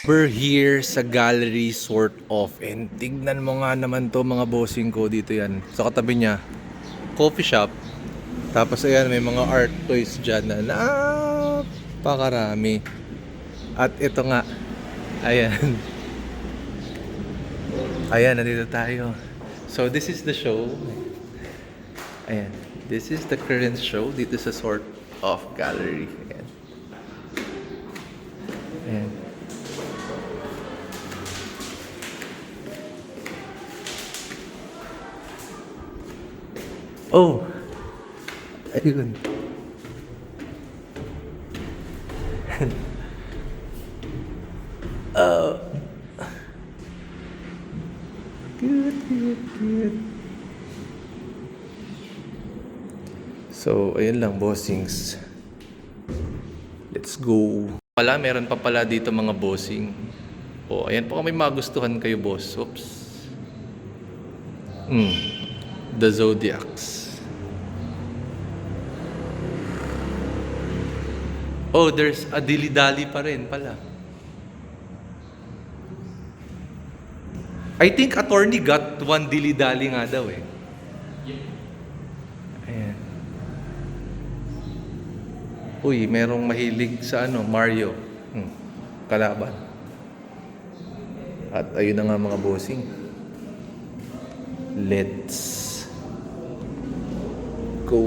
We're here sa gallery sort of, and tignan mo nga naman to mga bossing ko, dito yan. Sa katabi niya, coffee shop. Tapos ayan, may mga art toys dyan na napakarami. At ito nga, ayan. Ayan, nandito tayo. So this is the show. Ayan, this is the current show dito sa sort of gallery. Ayan. Ayan. Oh! Ayun. Oh. Cute. So, ayun lang, bossings. Let's go. Pala, meron pa pala dito mga bossing. Oh, ayan po kung may magustuhan kayo, boss. Oops. The Zodiacs. Oh, there's a dilly-dally pa rin pala. I think attorney got one dilly-dally nga daw eh. Ayan. Uy, merong mahilig sa Mario. Kalaban. At ayun na nga mga bossing. Let's go.